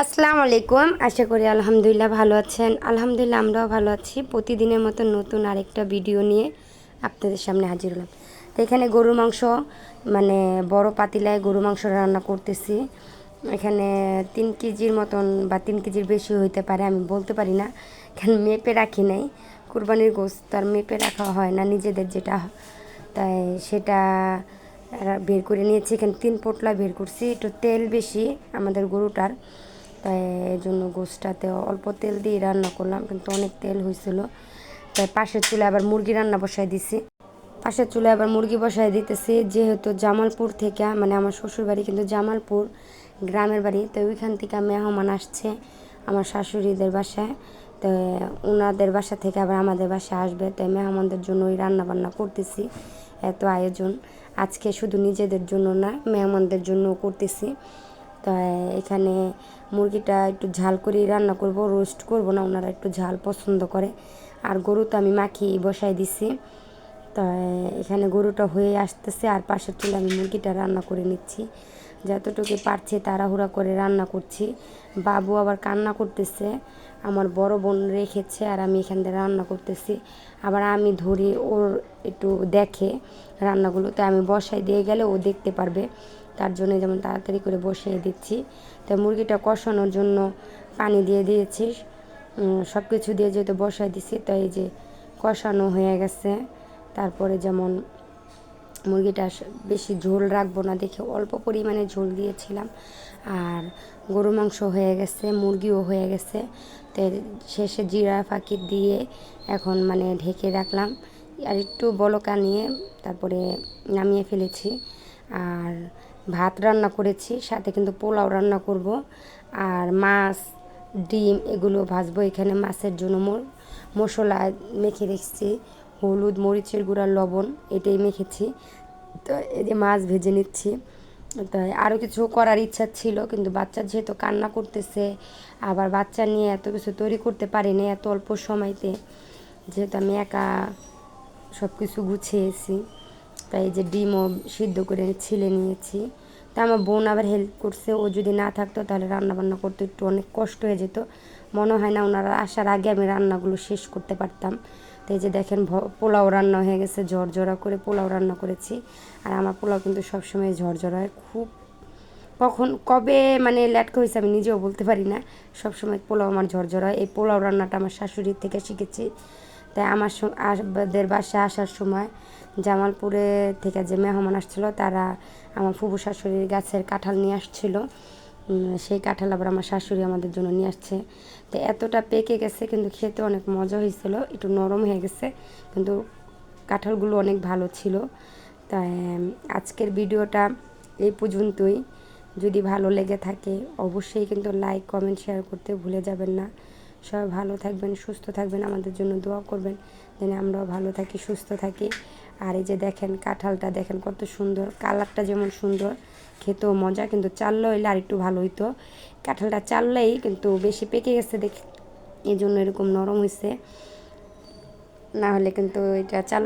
আসসালামু আলাইকুম। আশা করি আলহামদুলিল্লাহ ভালো আছেন। আলহামদুলিল্লাহ আমরাও ভালো আছি। প্রতিদিনের মতো নতুন আরেকটা ভিডিও নিয়ে আপনাদের সামনে হাজির হলাম। তো এখানে গরুর মাংস মানে বড় পাতিলায় গরুর মাংস রান্না করতেছি। এখানে 3 কেজির মতন বা 3 কেজির বেশি হইতে পারে, আমি বলতে পারি না, এখানে মেপে রাখি নাই। কুরবানির গোশত তার মেপে রাখা হয় না, নিজেদের যেটা, তাই সেটা বের করে নিয়েছি। এখানে 3 পোটলা বের করছি। একটু তেল বেশি আমাদের গরুটার, তাই এই জন্য গোশটাতে অল্প তেল দিয়ে রান্না করলাম, কিন্তু অনেক তেল হয়েছিল। তাই পাশের চুলায় আবার মুরগি রান্না বসাই দিছি। পাশের চুলায় আবার মুরগি বসাই দিতেছি, যেহেতু জামালপুর থেকে, মানে আমার শ্বশুরবাড়ি কিন্তু জামালপুর গ্রামের বাড়ি, তো ওইখান থেকে মেহমান আসছে আমার শাশুড়িদের বাসায়। তো ওনাদের বাসা থেকে আবার আমাদের বাসায় আসবে, তাই মেহমানদের জন্য ওই রান্না বান্না করতেছি। এত আয়োজন আজকে শুধু নিজেদের জন্য না, মেহমানদের জন্যও করতেছি। তো এখানে মুরগিটা একটু ঝাল করে রান্না করব, রোস্ট করব না, ওনারা একটু ঝাল পছন্দ করে। আর গরু তো আমি মাখিয়ে বসাই দিছি। তো এখানে গরুটা হয়ে আসতেছে, আর পাশের চুলে আমি মুরগিটা রান্না করে নিচ্ছি। যতটুকু পারছি তাড়াহুড়া করে রান্না করছি। বাবু আবার কান্না করতেছে, আমার বড় বোন রেখেছে আর আমি এখান থেকে রান্না করতেছি। আবার আমি ধরি, ওর একটু দেখে রান্নাগুলো, তো আমি বসাই দিয়ে গেলে ও দেখতে পারবে, তার জন্য যেমন তাড়াতাড়ি করে বসিয়ে দিচ্ছি। তো মুরগিটা কষানোর জন্য পানি দিয়ে দিয়েছি, সব কিছু দিয়ে যেহেতু বসাই দিছি, তো এই যে কষানো হয়ে গেছে। তারপরে যেমন মুরগিটা বেশি ঝোল রাখবো না দেখে অল্প পরিমাণে ঝোল দিয়েছিলাম। আর গরু মাংস হয়ে গেছে, মুরগিও হয়ে গেছে। তো শেষে জিরা ফাঁকি দিয়ে এখন মানে ঢেকে রাখলাম, আর একটু বলকা নিয়ে তারপরে নামিয়ে ফেলেছি। আর ভাত রান্না করেছি, সাথে কিন্তু পোলাও রান্না করব। আর মাছ, ডিম এগুলো ভাজবো। এখানে মাছের জন্য মশলা মেখে রেখেছি, হলুদ, মরিচের গুঁড়া, লবণ, এটাই মেখেছি। তো এই যে মাছ ভেজে নিচ্ছি। তাই আরও কিছু করার ইচ্ছা ছিল, কিন্তু বাচ্চা যেহেতু কান্না করতেছে, আবার বাচ্চা নিয়ে এত কিছু তৈরি করতে পারিনি এত অল্প সময়তে, যেহেতু আমি একা সব কিছু গুছিয়েছি। তাই এই যে ডিমও সিদ্ধ করে ছিলে নিয়েছি। তা আমার বোন আবার হেল্প করছে, ও যদি না থাকতো তাহলে রান্নাবান্না করতে একটু অনেক কষ্ট হয়ে যেত। মনে হয় না ওনারা আসার আগে আমি রান্নাগুলো শেষ করতে পারতাম। তো এই যে দেখেন পোলাও রান্না হয়ে গেছে, ঝরঝরা করে পোলাও রান্না করেছি। আর আমার পোলাও কিন্তু সবসময় ঝরঝরা হয়, খুব কবে মানে লেটকা হয়েছে আমি নিজেও বলতে পারি না। সবসময় পোলাও আমার ঝরঝরা হয়। এই পোলাও রান্নাটা আমার শাশুড়ির থেকে শিখেছি। তাই আমাদের বাসায় আসার সময় জামালপুরে থেকে যে মেহমান আসছিলো, তারা আমার ফুফু শাশুড়ির গাছের কাঁঠাল নিয়ে আসছিলো। সেই কাঁঠাল আবার আমার শাশুড়ি আমাদের জন্য নিয়ে আসছে। তো এতটা পেকে গেছে, কিন্তু খেতে অনেক মজা হয়েছিল, একটু নরম হয়ে গেছে, কিন্তু কাঁঠালগুলো অনেক ভালো ছিল। তাই আজকের ভিডিওটা এই পর্যন্তই। যদি ভালো লেগে থাকে অবশ্যই কিন্তু লাইক, কমেন্ট, শেয়ার করতে ভুলে যাবেন না। সবাই ভালো থাকবেন, সুস্থ থাকবেন, আমাদের জন্য দোয়া করবেন যেন আমরাও ভালো থাকি, সুস্থ থাকি। আর এই যে দেখেন কাঁঠালটা দেখেন কত সুন্দর, কালারটা যেমন সুন্দর, খেতেও মজা, কিন্তু চাললে হইলে আর একটু ভালো হইতো। কাঁঠালটা চাললেই কিন্তু বেশি পেকে গেছে দেখে, এই জন্য এরকম নরম হয়েছে, না হলে কিন্তু এটা চাল